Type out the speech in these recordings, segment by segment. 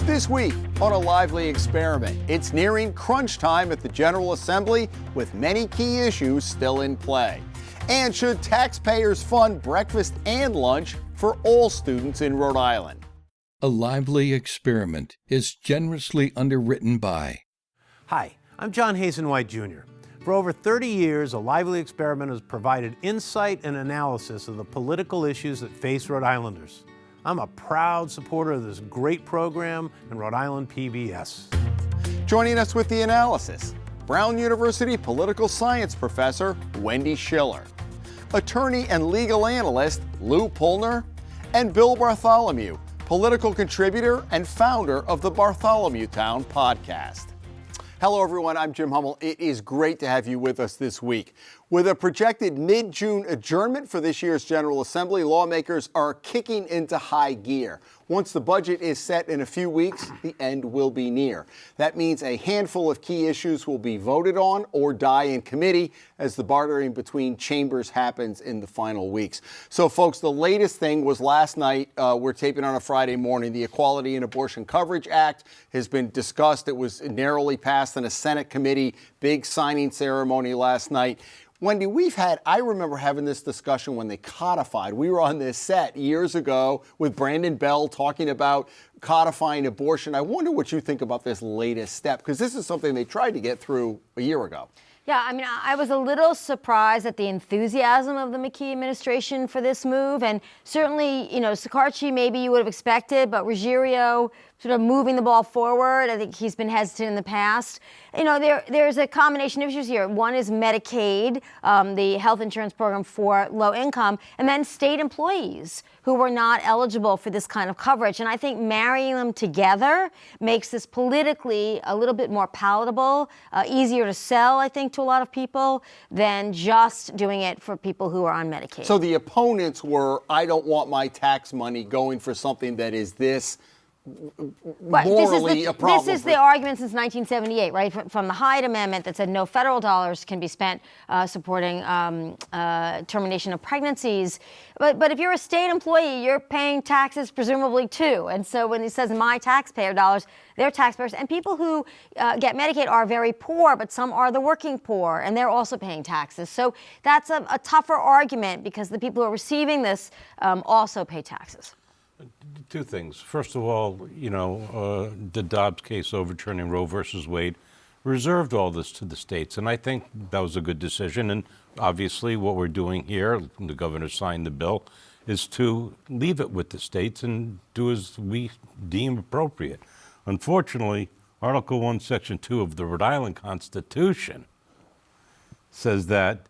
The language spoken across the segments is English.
This week on A Lively Experiment, it's nearing crunch time at the General Assembly with many key issues still in play. And should taxpayers fund breakfast and lunch for all students in Rhode Island? A Lively Experiment is generously underwritten by... Hi, I'm John Hazenwhite Jr. For over 30 years, A Lively Experiment has provided insight and analysis of the political issues that face Rhode Islanders. I'm a proud supporter of this great program and Rhode Island PBS. Joining us with the analysis, Brown University political science professor Wendy Schiller, attorney and legal analyst Lou Pulner, and Bill Bartholomew, political contributor and founder of the Bartholomewtown Podcast. Hello, everyone. I'm Jim Hummel. It is great to have you with us this week. With a projected mid-June adjournment for this year's General Assembly, lawmakers are kicking into high gear. Once the budget is set in a few weeks, the end will be near. That means a handful of key issues will be voted on or die in committee as the bartering between chambers happens in the final weeks. So, folks, the latest thing was last night. We're taping on a Friday morning. The Equality and Abortion Coverage Act has been discussed. It was narrowly passed in a Senate committee. Big signing ceremony last night. Wendy, I remember having this discussion when they codified. We were on this set years ago with Brandon Bell talking about codifying abortion. I wonder what you think about this latest step, because this is something they tried to get through a year ago. Yeah, I mean, I was a little surprised at the enthusiasm of the McKee administration for this move. And certainly, Sicarci maybe you would have expected, but Ruggiero sort of moving the ball forward. I think he's been hesitant in the past. There's a combination of issues here. One is Medicaid, the health insurance program for low income, and then state employees who were not eligible for this kind of coverage. And I think marrying them together makes this politically a little bit more palatable, easier to sell, I think, to a lot of people than just doing it for people who are on Medicaid. So the opponents were, I don't want my tax money going for something that is this morally a problem. This is the argument since 1978, right? From the Hyde Amendment that said no federal dollars can be spent supporting termination of pregnancies. But if you're a state employee, you're paying taxes presumably too. And so when it says my taxpayer dollars, they're taxpayers. And people who get Medicaid are very poor, but some are the working poor, and they're also paying taxes. So that's a tougher argument because the people who are receiving this also pay taxes. Two things. First of all, the Dobbs case overturning Roe versus Wade reserved all this to the states, and I think that was a good decision. And obviously what we're doing here, the governor signed the bill, is to leave it with the states and do as we deem appropriate. Unfortunately, Article 1, Section 2 of the Rhode Island Constitution says that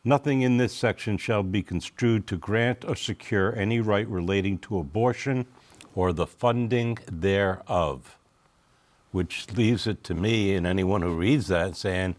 nothing in this section shall be construed to grant or secure any right relating to abortion or the funding thereof, which leaves it to me and anyone who reads that saying,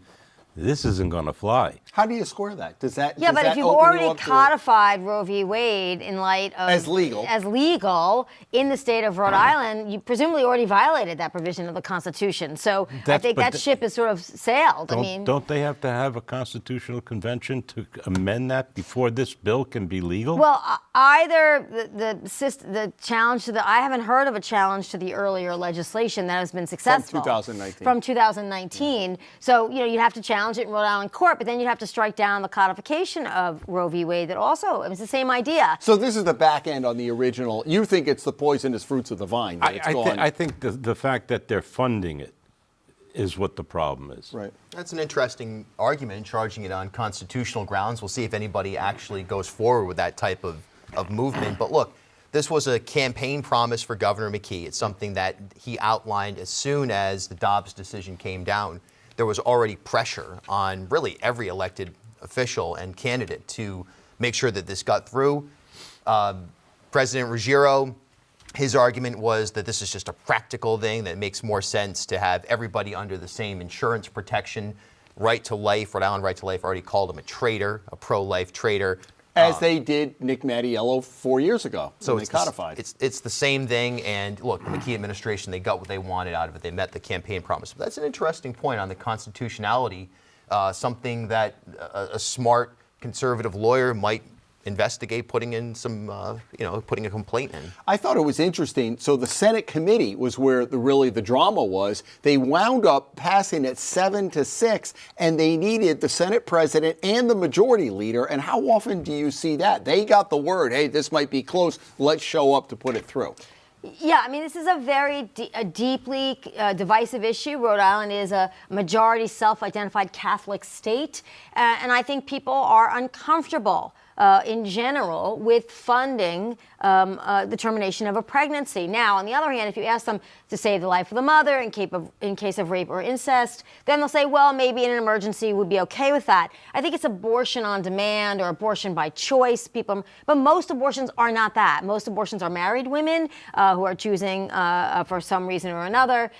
this isn't going to fly. How do you score that? Yeah, but if you've already codified Roe v. Wade in light of as legal in the state of Rhode Island, you presumably already violated that provision of the Constitution. So I think that ship has sort of sailed. Don't they have to have a constitutional convention to amend that before this bill can be legal? Well, either the challenge to I haven't heard of a challenge to the earlier legislation that has been successful. From 2019. Yeah. So, you'd have to challenge it in Rhode Island court, but then you'd have to strike down the codification of Roe v. Wade that also, it's the same idea. So this is the back end on the original. You think it's the poisonous fruits of the vine. I think the fact that they're funding it is what the problem is. Right. That's an interesting argument, charging it on constitutional grounds. We'll see if anybody actually goes forward with that type of movement. But look, this was a campaign promise for Governor McKee. It's something that he outlined as soon as the Dobbs decision came down. There was already pressure on really every elected official and candidate to make sure that this got through. President Ruggiero, his argument was that this is just a practical thing, that it makes more sense to have everybody under the same insurance protection. Right to Life, Rhode Island Right to Life already called him a traitor, a pro-life traitor. As they did Nick Mattiello 4 years ago, so it's codified. It's the same thing, and look, the McKee administration, they got what they wanted out of it. They met the campaign promise. But that's an interesting point on the constitutionality, something that a smart conservative lawyer might investigate putting in some, putting a complaint in. I thought it was interesting. So the Senate committee was where the drama was. They wound up passing it 7-6, and they needed the Senate president and the majority leader. And how often do you see that? They got the word, hey, this might be close. Let's show up to put it through. Yeah, I mean, this is a very deeply divisive issue. Rhode Island is a majority self-identified Catholic state, and I think people are uncomfortable in general with funding the termination of a pregnancy. Now, on the other hand, if you ask them to save the life of the mother in case of rape or incest, then they'll say, well, maybe in an emergency we'd be okay with that. I think it's abortion on demand or abortion by choice. But most abortions are not that. Most abortions are married women who are choosing for some reason or another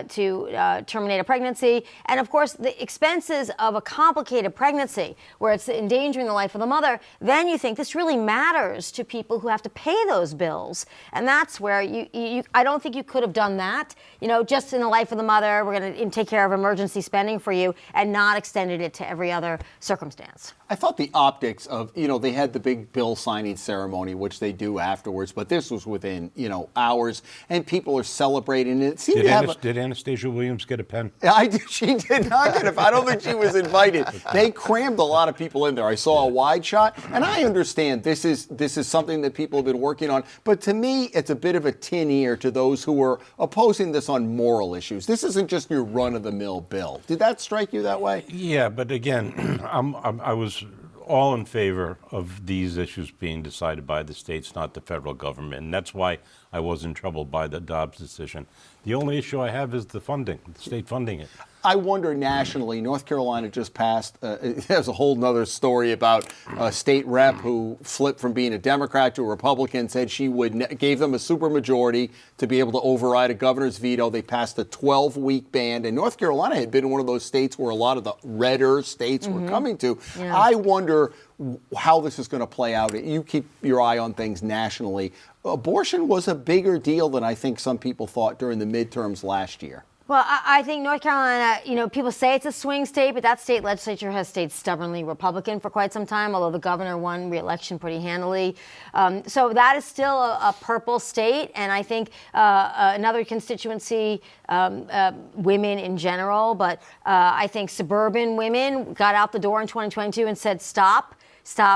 to terminate a pregnancy. And of course, the expenses of a complicated pregnancy where it's endangering the life of the mother, then you think this really matters to people who have to pay those bills. And that's where I don't think you could have done that, just in the life of the mother, we're going to take care of emergency spending for you and not extended it to every other circumstance. I thought the optics of, they had the big bill signing ceremony, which they do afterwards, but this was within, hours, and people are celebrating. And it seemed Did Anastasia Williams get a pen? She did not get a pen. I don't think she was invited. They crammed a lot of people in there. I saw a wide shot, and I understand this is something that people have been working on, but to me, it's a bit of a tin ear to those who are opposing this on moral issues. This isn't just your run-of-the-mill bill. Did that strike you that way? Yeah, but again, I was all in favor of these issues being decided by the states, not the federal government, and that's why I wasn't troubled by the Dobbs decision. The only issue I have is the funding, the state funding it. I wonder nationally, North Carolina just passed, there's a whole nother story about a state rep who flipped from being a Democrat to a Republican, said she gave them a supermajority to be able to override a governor's veto. They passed a 12-week ban, and North Carolina had been one of those states where a lot of the redder states were coming to. Yeah. I wonder how this is going to play out. You keep your eye on things nationally. Abortion was a bigger deal than I think some people thought during the midterms last year. Well, I think North Carolina, people say it's a swing state, but that state legislature has stayed stubbornly Republican for quite some time, although the governor won re-election pretty handily. So that is still a purple state, and I think another constituency, women in general, but I think suburban women got out the door in 2022 and said, stop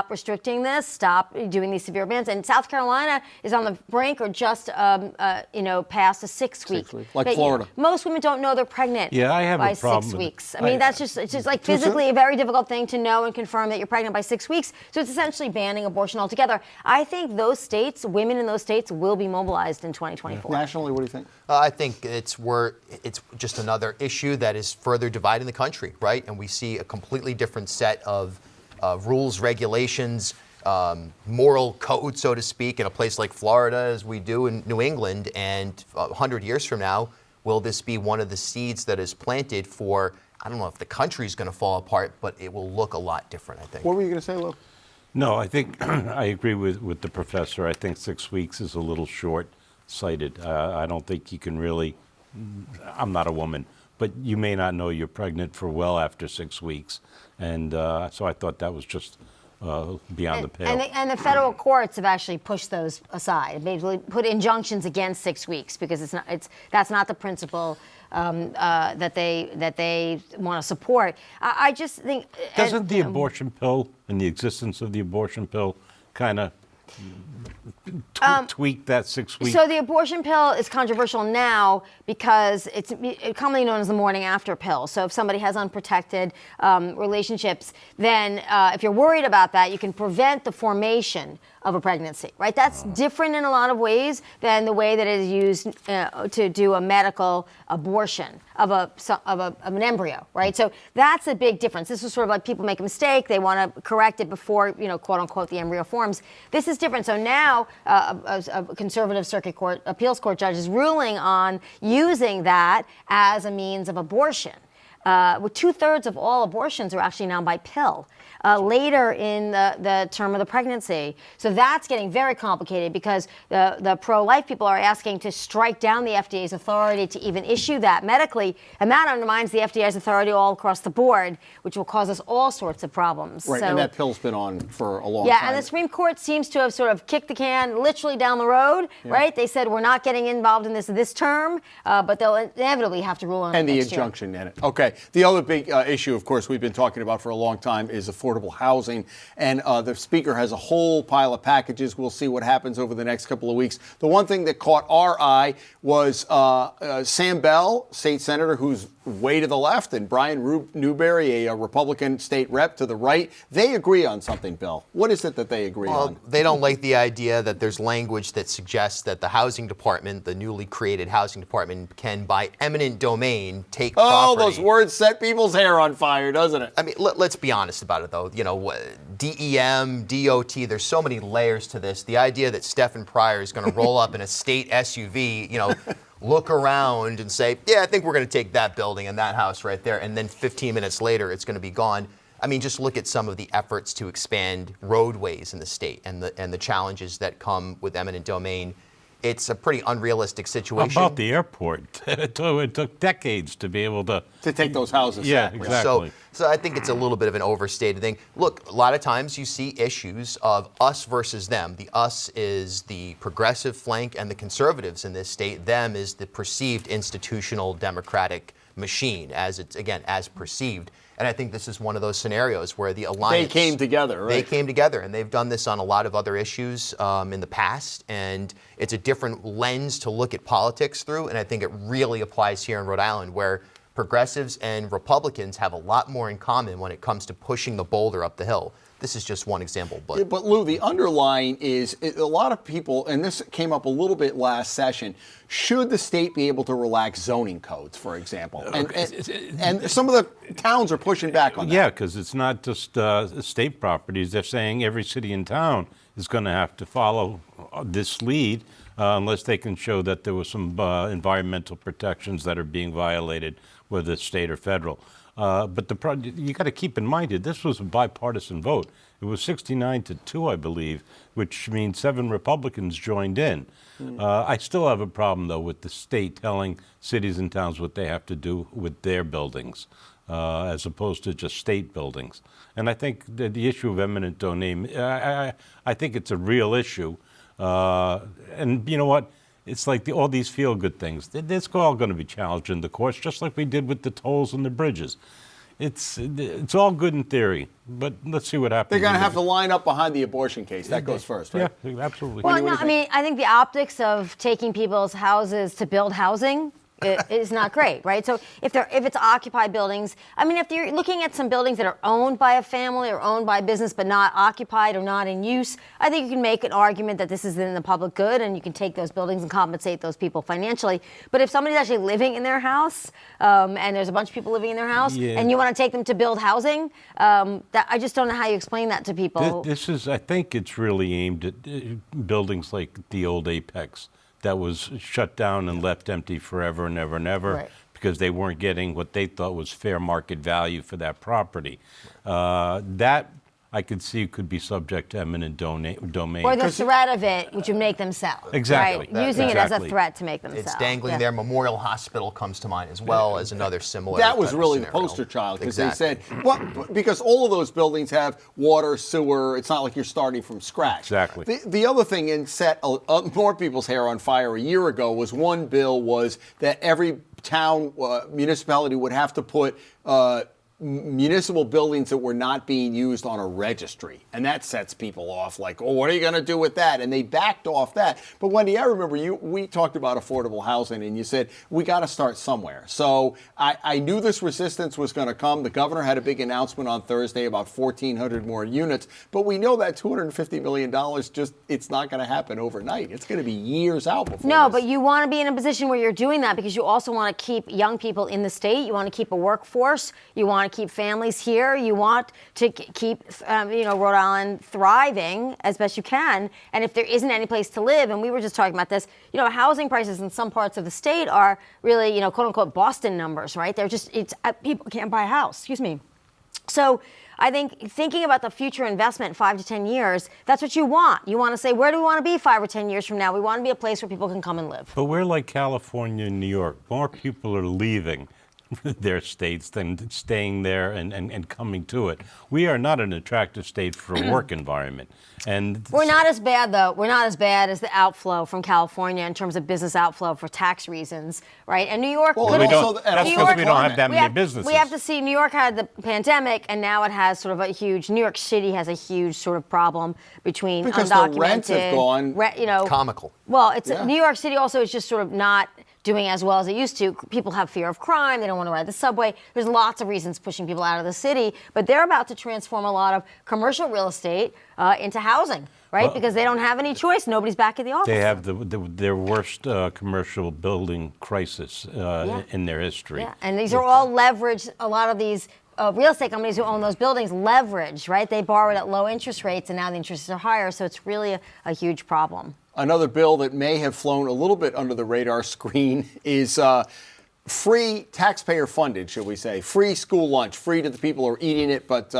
restricting this, stop doing these severe bans. And South Carolina is on the brink or just, past a 6 week. Like Florida. Most women don't know they're pregnant I have by a problem 6 weeks. I mean, it's just like physically a very difficult thing to know and confirm that you're pregnant by 6 weeks. So it's essentially banning abortion altogether. I think those states, women in those states will be mobilized in 2024. Nationally, what do you think? I think it's just another issue that is further dividing the country, right? And we see a completely different set of rules, regulations, moral code, so to speak, in a place like Florida as we do in New England. And 100 years from now, will this be one of the seeds that is planted for, I don't know if the country's going to fall apart, but it will look a lot different, I think. What were you going to say, Lou? No, I think I agree with the professor. I think 6 weeks is a little short-sighted. I don't think you can really, I'm not a woman, but you may not know you're pregnant for well after 6 weeks. And so I thought that was just beyond the pale. And the federal courts have actually pushed those aside, basically put injunctions against 6 weeks because that's not the principle that they want to support. I just think doesn't the abortion pill and the existence of the abortion pill kind of tweak that 6 weeks? So the abortion pill is controversial now because it's commonly known as the morning after pill. So if somebody has unprotected relationships, then if you're worried about that, you can prevent the formation of a pregnancy, right? That's different in a lot of ways than the way that it is used to do a medical abortion of an embryo, right? So that's a big difference. This is sort of like people make a mistake, they want to correct it before, quote unquote, the embryo forms. This is different. So now a conservative circuit court, appeals court judge is ruling on using that as a means of abortion. 2/3 of all abortions are actually now by pill. Later in the term of the pregnancy. So that's getting very complicated because the pro-life people are asking to strike down the FDA's authority to even issue that medically, and that undermines the FDA's authority all across the board, which will cause us all sorts of problems. Right, so, and that pill's been on for a long yeah, time. and the Supreme Court seems to have sort of kicked the can literally down the road, right? They said we're not getting involved in this term, but they'll inevitably have to rule on it And the next year. injunction in it. Okay. The other big issue, of course, we've been talking about for a long time is affordable housing. And the Speaker has a whole pile of packages. We'll see what happens over the next couple of weeks. The one thing that caught our eye was Sam Bell, state senator, who's way to the left, and Brian Newberry, a Republican state rep to the right. They agree on something, Bill. What is it that they agree on? They don't like the idea that there's language that suggests that the housing department, the newly created housing department, can, by eminent domain, take property. Those words set people's hair on fire, doesn't it? I mean, let's be honest about it, though. You know, DEM, DOT, there's so many layers to this. The idea that Stephen Pryor is going to roll up in a state SUV, look around and say, yeah, I think we're going to take that building and that house right there, and then 15 minutes later, it's going to be gone. I mean, just look at some of the efforts to expand roadways in the state and the challenges that come with eminent domain. It's a pretty unrealistic situation. About the airport, it took decades to be able to take those houses. Yeah, exactly. So I think it's a little bit of an overstated thing. Look, a lot of times you see issues of us versus them. The us is the progressive flank and the conservatives in this state. Them is the perceived institutional democratic machine, as it's, again, as perceived. And I think this is one of those scenarios where the alliance... They came together, right? They came together, and they've done this on a lot of other issues in the past, and it's a different lens to look at politics through, and I think it really applies here in Rhode Island, where progressives and Republicans have a lot more in common when it comes to pushing the boulder up the hill. This is just one example. But Lou, the underlying is a lot of people, and this came up a little bit last session, should the state be able to relax zoning codes, for example? And some of the towns are pushing back on that. Yeah, because it's not just state properties. They're saying every city and town is going to have to follow this lead unless they can show that there were some environmental protections that are being violated, whether it's state or federal. But you got to keep in mind this was a bipartisan vote. It was 69-2, I believe, which means 7 Republicans joined in. I still have a problem, though, with the state telling cities and towns what they have to do with their buildings, as opposed to just state buildings. And I think the issue of eminent domain, I think it's a real issue. And you know what? It's like all these feel-good things. It's all going to be challenged in the courts, just like we did with the tolls and the bridges. It's all good in theory, but let's see what happens. They're going to have to line up behind the abortion case. That goes first, right? Yeah, absolutely. Well, no, I mean, I think the optics of taking people's houses to build housing is not great, right? So if it's occupied buildings, I mean, if you're looking at some buildings that are owned by a family or owned by a business but not occupied or not in use, I think you can make an argument that this is in the public good and you can take those buildings and compensate those people financially. But if somebody's actually living in their house and there's a bunch of people living in their house and you want to take them to build housing, I just don't know how you explain that to people. This is, I think it's really aimed at buildings like the old Apex that was shut down and left empty forever and ever and ever, right, because they weren't getting what they thought was fair market value for that property. That I could see could be subject to eminent domain. Or the threat of it, which would make them sell. Exactly. Right? Using it as a threat to make them sell. It's dangling there. Memorial Hospital comes to mind as well as another similar. That was really the poster child, because they said, well, because all of those buildings have water, sewer. It's not like you're starting from scratch. Exactly. The other thing that set more people's hair on fire a year ago was one bill was that every town, municipality would have to put municipal buildings that were not being used on a registry. And that sets people off like, oh, what are you going to do with that? And they backed off that. But Wendy, I remember we talked about affordable housing and you said, we got to start somewhere. So I knew this resistance was going to come. The governor had a big announcement on Thursday about 1,400 more units. But we know that $250 million, it's not going to happen overnight. It's going to be years out before No, this. but you want to be in a position where you're doing that because you also want to keep young people in the state. You want to keep a workforce. You want want to keep families here. You want to keep, Rhode Island thriving as best you can. And if there isn't any place to live, and we were just talking about this, housing prices in some parts of the state are really, quote unquote, Boston numbers, right? They're just, people can't buy a house. Excuse me. So I think thinking about the future investment, 5 to 10 years, that's what you want. You want to say, where do we want to be 5 or 10 years from now? We want to be a place where people can come and live. But we're like California and New York. More people are leaving their states than staying there and coming to it. We are not an attractive state for a work environment. And we're not as bad, though. We're not as bad as the outflow from California in terms of business outflow for tax reasons, right? And New York, that's because we don't have that many businesses. We have to see, New York had the pandemic, and now it has sort of a huge, New York City has a huge sort of problem between because undocumented. The rents have gone comical. Well, New York City also is just sort of not doing as well as it used to. People have fear of crime. They don't want to ride the subway. There's lots of reasons pushing people out of the city, but they're about to transform a lot of commercial real estate into housing, right? Well, because they don't have any choice. Nobody's back at the office. They have their worst commercial building crisis in their history. Yeah, and these are all leveraged. A lot of these real estate companies who own those buildings leverage, right? They borrowed at low interest rates, and now the interests are higher, so it's really a huge problem. Another bill that may have flown a little bit under the radar screen is free taxpayer funded, should we say, free school lunch, free to the people who are eating it, but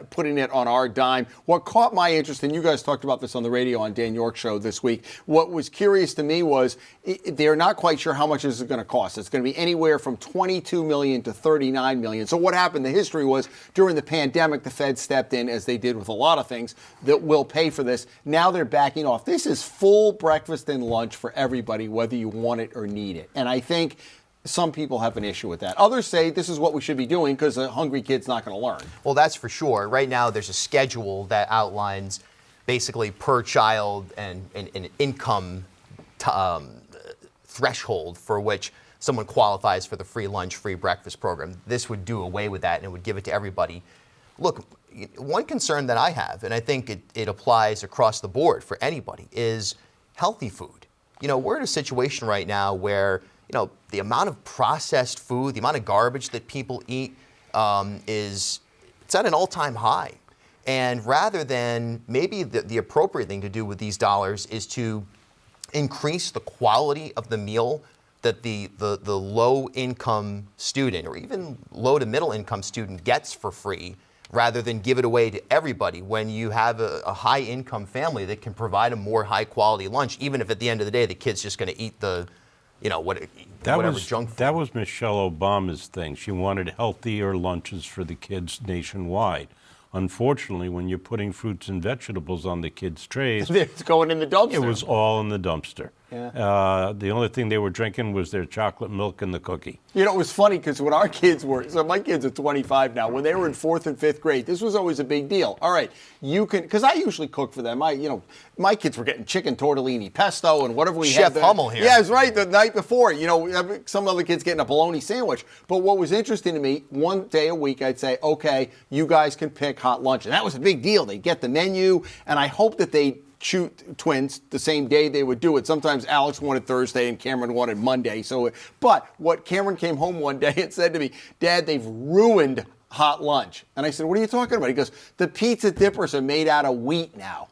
putting it on our dime. What caught my interest, and you guys talked about this on the radio on Dan York's show this week, what was curious to me was they're not quite sure how much this is going to cost. It's going to be anywhere from $22 million to $39 million. So what happened, the history was during the pandemic, the Fed stepped in, as they did with a lot of things, that will pay for this. Now they're backing off. This is full breakfast and lunch for everybody, whether you want it or need it. And I think some people have an issue with that. Others say this is what we should be doing because a hungry kid's not going to learn. Well, that's for sure. Right now, there's a schedule that outlines basically per child and an income threshold for which someone qualifies for the free lunch, free breakfast program. This would do away with that and it would give it to everybody. Look, one concern that I have, and I think it applies across the board for anybody, is healthy food. We're in a situation right now where the amount of processed food, the amount of garbage that people eat it's at an all-time high. And rather than maybe the appropriate thing to do with these dollars is to increase the quality of the meal that the low-income student or even low to middle-income student gets for free, rather than give it away to everybody when you have a high-income family that can provide a more high-quality lunch, even if at the end of the day the kid's just going to eat whatever junk food. That was Michelle Obama's thing. She wanted healthier lunches for the kids nationwide. Unfortunately, when you're putting fruits and vegetables on the kids' trays, it's going in the dumpster. It was all in the dumpster. Yeah. The only thing they were drinking was their chocolate milk and the cookie. It was funny because when our kids were, so my kids are 25 now, when they were in 4th and 5th grade, this was always a big deal. All right, you can, because I usually cook for them. My kids were getting chicken tortellini pesto and whatever we had. Chef Hummel here. Yeah, it's right, the night before. Some other kids getting a bologna sandwich. But what was interesting to me, one day a week I'd say, okay, you guys can pick hot lunch. And that was a big deal. They'd get the menu, and I hope that they shoot twins the same day they would do it. Sometimes Alex wanted Thursday and Cameron wanted Monday. But what Cameron came home one day and said to me, Dad, they've ruined hot lunch. And I said, what are you talking about? He goes, the pizza dippers are made out of wheat now.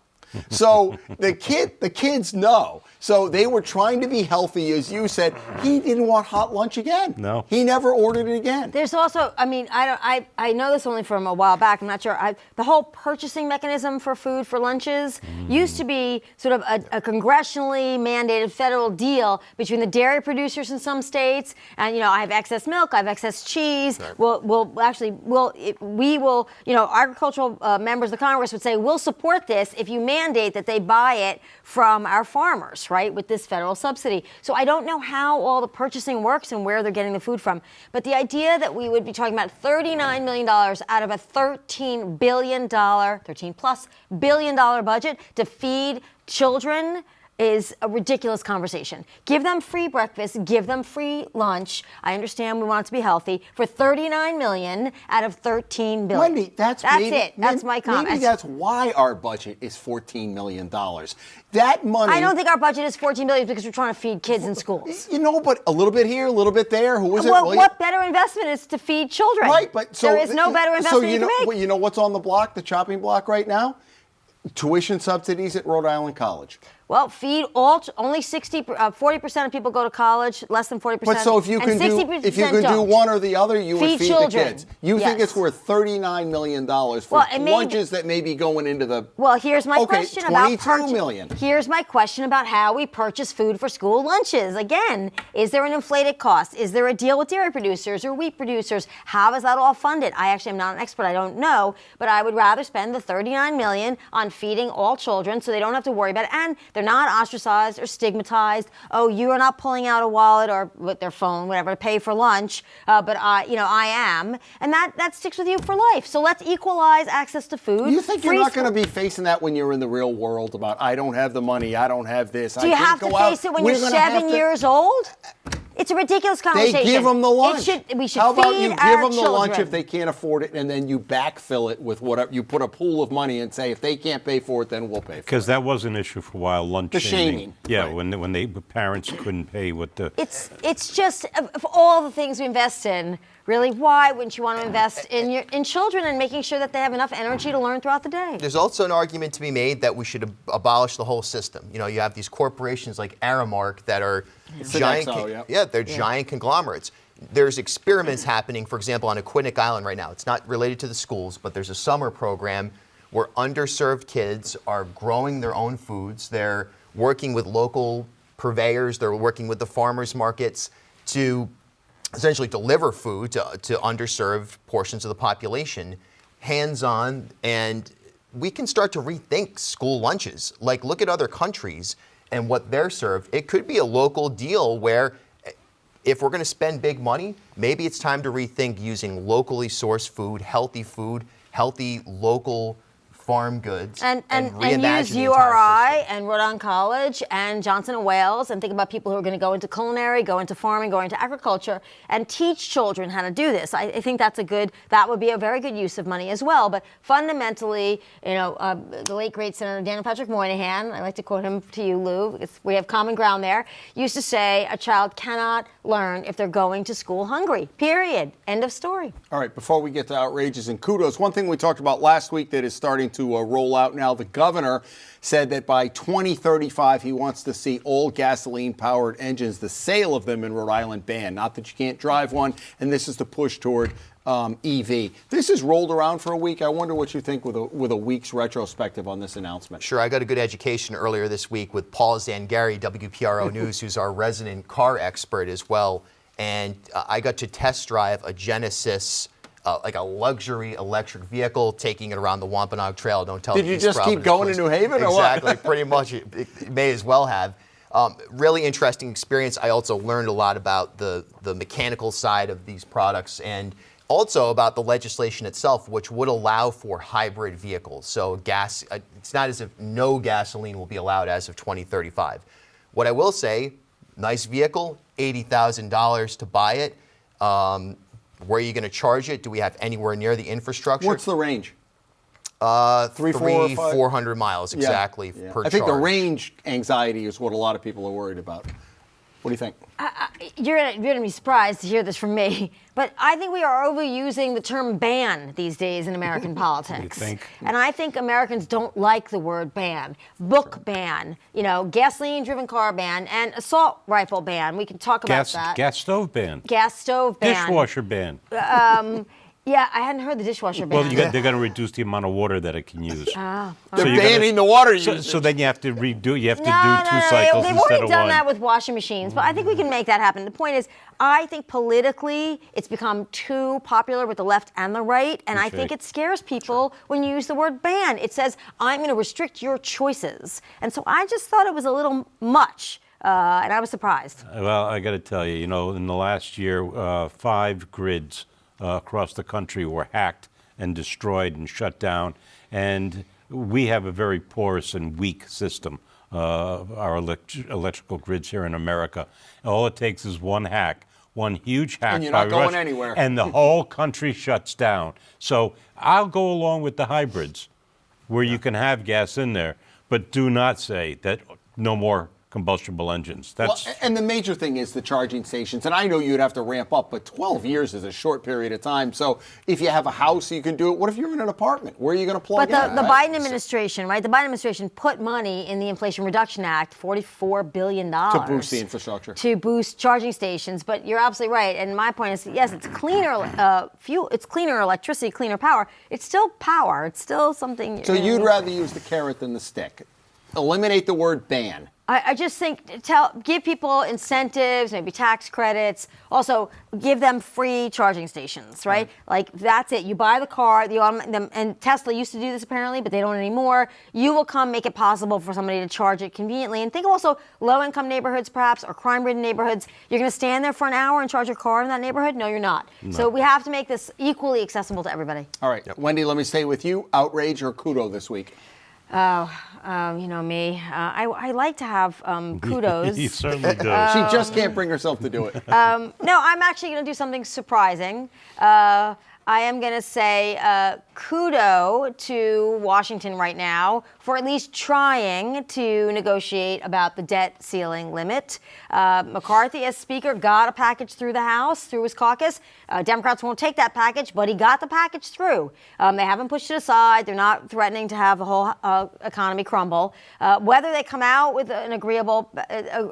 So the kids know. So they were trying to be healthy, as you said. He didn't want hot lunch again. No. He never ordered it again. There's also, I know this only from a while back. I'm not sure. The whole purchasing mechanism for food for lunches used to be sort of a congressionally mandated federal deal between the dairy producers in some states, and I have excess milk, I have excess cheese. Right. We will, agricultural members of Congress would say, we'll support this if you mandate that they buy it from our farmers, right, with this federal subsidy. So I don't know how all the purchasing works and where they're getting the food from. But the idea that we would be talking about $39 million out of a $13 plus billion budget to feed children is a ridiculous conversation. Give them free breakfast, give them free lunch. I understand we want it to be healthy for $39 million out of $13 billion. Wendy, that's it. That's my comment. Maybe that's why our budget is $14 million. That money. I don't think our budget is $14 billion because we're trying to feed kids in schools. You know, but a little bit here, a little bit there. Who is it? What better investment is to feed children? Right, but so there is no better investment you can make. You know what's on the block, the chopping block right now? Tuition subsidies at Rhode Island College. Well, feed all. Only 40% of people go to college. Less than 40%. But so if you can do one or the other, you would feed children. the kids. You think it's worth $39 million for lunches that may be going into the. Well, here's my question about $22 million. Here's my question about how we purchase food for school lunches. Again, is there an inflated cost? Is there a deal with dairy producers or wheat producers? How is that all funded? I actually am not an expert. I don't know, but I would rather spend the $39 million on feeding all children so they don't have to worry about it, and they're not ostracized or stigmatized. Oh, you are not pulling out a wallet or with their phone, whatever, to pay for lunch, but I am, and that sticks with you for life. So let's equalize access to food. You think you're not going to be facing that when you're in the real world about I don't have the money, I don't have this. Do you have to face it when you're 7 years old? It's a ridiculous conversation. They give them the lunch. We should How about feed you give our them the lunch children. if they can't afford it, and then you backfill it with whatever. You put a pool of money and say, if they can't pay for it, then we'll pay for it. Because that was an issue for a while, lunch The shaming. Yeah, right. when parents couldn't pay what the... It's just, of all the things we invest in, really, why wouldn't you want to invest in children and making sure that they have enough energy to learn throughout the day? There's also an argument to be made that we should abolish the whole system. You know, you have these corporations like Aramark that are giant, giant conglomerates. There's experiments happening, for example, on Aquidneck Island right now. It's not related to the schools, but there's a summer program where underserved kids are growing their own foods. They're working with local purveyors. They're working with the farmers markets to essentially deliver food to underserved portions of the population, hands-on, and we can start to rethink school lunches. Like, look at other countries and what they're served. It could be a local deal where if we're going to spend big money, maybe it's time to rethink using locally sourced food, healthy local farm goods, and reimagine use the entire URI system. and Rhode Island College and Johnson & Wales and think about people who are going to go into culinary, go into farming, go into agriculture, and teach children how to do this. I think that would be a very good use of money as well. But fundamentally, the late great Senator Daniel Patrick Moynihan, I like to quote him to you, Lou, because we have common ground there, used to say a child cannot learn if they're going to school hungry. Period. End of story. All right, before we get to outrages and kudos, one thing we talked about last week that is starting to roll out now, the governor said that by 2035 he wants to see all gasoline-powered engines, the sale of them in Rhode Island, banned. Not that you can't drive one, and this is the push toward EV. This has rolled around for a week. I wonder what you think with a week's retrospective on this announcement. Sure, I got a good education earlier this week with Paul Zangari, WPRO News, who's our resident car expert as well, and I got to test drive a Genesis, like a luxury electric vehicle, taking it around the Wampanoag Trail. Don't tell. Did you just keep going to New Haven or what? Exactly, pretty much. It may as well have. Really interesting experience. I also learned a lot about the mechanical side of these products and also about the legislation itself, which would allow for hybrid vehicles. So it's not as if no gasoline will be allowed as of 2035. What I will say, nice vehicle, $80,000 to buy it. Where are you going to charge it? Do we have anywhere near the infrastructure? What's the range? 400 miles exactly per charge. I think the range anxiety is what a lot of people are worried about. What do you think? You're going to be surprised to hear this from me, but I think we are overusing the term ban these days in American politics. You think? And I think Americans don't like the word ban. Book ban, gasoline-driven car ban, and assault rifle ban. We can talk about that. Gas stove ban. Gas stove ban. Dishwasher ban. Yeah, I hadn't heard the dishwasher ban. Well, they're going to reduce the amount of water that it can use. They're banning the water usage. So then you have to redo. You have to do two cycles they've instead already of done one. that with washing machines, but I think we can make that happen. The point is, I think politically it's become too popular with the left and the right, and I think it scares people when you use the word ban. It says, I'm going to restrict your choices. And so I just thought it was a little much, and I was surprised. Well, I got to tell you, in the last year, 5 grids across the country were hacked and destroyed and shut down, and we have a very porous and weak system our electrical grids here in America. All it takes is one hack, one huge hack. And you're by not going Russia, anywhere. And the whole country shuts down. So I'll go along with the hybrids, where you can have gas in there, but do not say that no more combustible engines. That's and the major thing is the charging stations. And I know you'd have to ramp up, but 12 years is a short period of time. So if you have a house, you can do it. What if you're in an apartment? Where are you going to plug But in? the Biden administration, right? The Biden administration put money in the Inflation Reduction Act, $44 billion. To boost the infrastructure. To boost charging stations. But you're absolutely right. And my point is, yes, it's cleaner fuel, it's cleaner electricity, cleaner power. It's still power. It's still something. So you'd rather use the carrot than the stick. Eliminate the word ban. I just think give people incentives, maybe tax credits. Also, give them free charging stations, right? Like that's it. You buy the car, and Tesla used to do this apparently, but they don't anymore. You will come make it possible for somebody to charge it conveniently. And think also low-income neighborhoods, perhaps, or crime-ridden neighborhoods. You're going to stand there for an hour and charge your car in that neighborhood? No, you're not. No. So we have to make this equally accessible to everybody. All right, Wendy, let me stay with you. Outrage or kudo this week? You know me. I like to have kudos. You certainly do. She just can't bring herself to do it. No, I'm actually going to do something surprising. I am going to say kudo to Washington right now for at least trying to negotiate about the debt ceiling limit. McCarthy, as Speaker, got a package through the House, through his caucus. Democrats won't take that package, but he got the package through. They haven't pushed it aside. They're not threatening to have the whole economy crumble. Whether they come out with an agreeable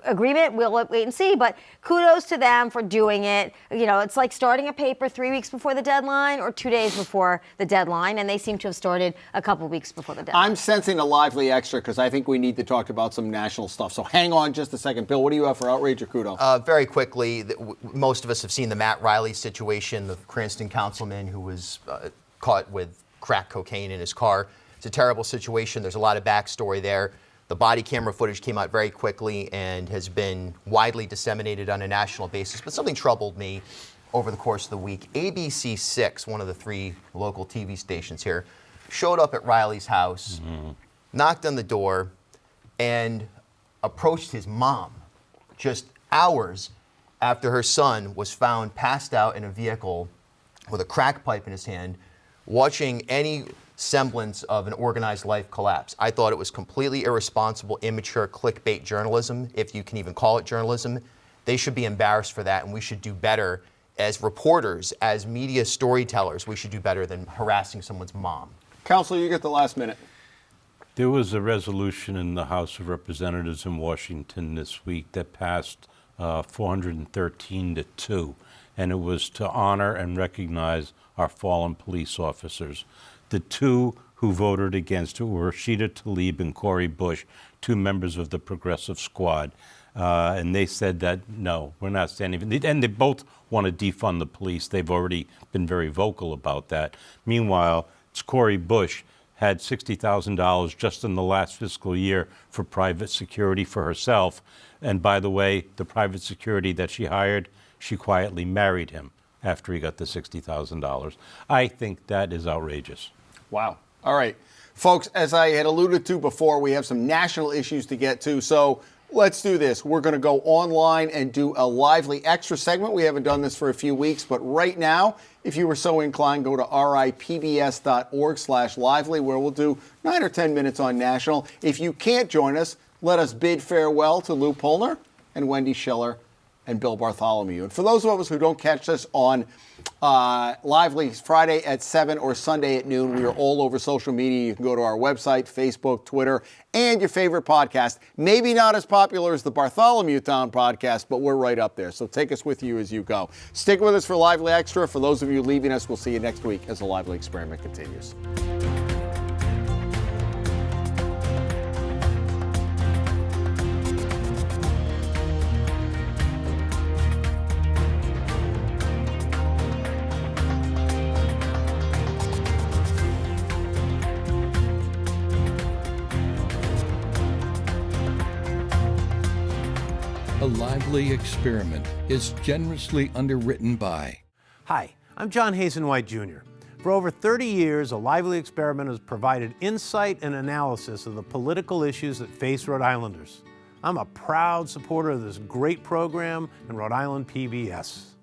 agreement, we'll wait and see. But kudos to them for doing it. You know, it's like starting a paper 3 weeks before the deadline or 2 days before the deadline, and they seem to have started a couple weeks before the deadline. I'm sensing a lively extra because I think we need to talk about some national stuff. So hang on just a second. Bill, what do you have for outrage or kudo? Very quickly, most of us have seen the Matt Riley situation, the Cranston councilman who was caught with crack cocaine in his car. It's a terrible situation. There's a lot of backstory there. The body camera footage came out very quickly and has been widely disseminated on a national basis. But something troubled me over the course of the week. ABC 6, one of the 3 local TV stations here, showed up at Riley's house, knocked on the door, and approached his mom just hours after her son was found passed out in a vehicle with a crack pipe in his hand, watching any semblance of an organized life collapse. I thought it was completely irresponsible, immature clickbait journalism, if you can even call it journalism. They should be embarrassed for that, and we should do better as reporters, as media storytellers. We should do better than harassing someone's mom. Counselor, you get the last minute. There was a resolution in the House of Representatives in Washington this week that passed 413 to 2, and it was to honor and recognize our fallen police officers. The 2 who voted against it were Rashida Tlaib and Cori Bush, 2 members of the Progressive Squad. And they said that, no, we're not standing. And they both want to defund the police. They've already been very vocal about that. Meanwhile, Cori Bush had $60,000 just in the last fiscal year for private security for herself. And by the way, the private security that she hired, she quietly married him after he got the $60,000. I think that is outrageous. Wow. All right. Folks, as I had alluded to before, we have some national issues to get to. So let's do this. We're going to go online and do a lively extra segment. We haven't done this for a few weeks, but right now, if you were so inclined, go to ripbs.org/lively, where we'll do 9 or 10 minutes on national. If you can't join us, let us bid farewell to Lou Pulner and Wendy Schiller and Bill Bartholomew. And for those of us who don't catch us on Lively Friday at 7 or Sunday at noon, we are all over social media. You can go to our website, Facebook, Twitter, and your favorite podcast. Maybe not as popular as the Bartholomewtown Podcast, but we're right up there. So take us with you as you go. Stick with us for Lively Extra. For those of you leaving us, we'll see you next week as the Lively experiment continues. A Lively Experiment is generously underwritten by Hi, I'm John Hazen White Jr. For over 30 years, A Lively Experiment has provided insight and analysis of the political issues that face Rhode Islanders. I'm a proud supporter of this great program and Rhode Island PBS.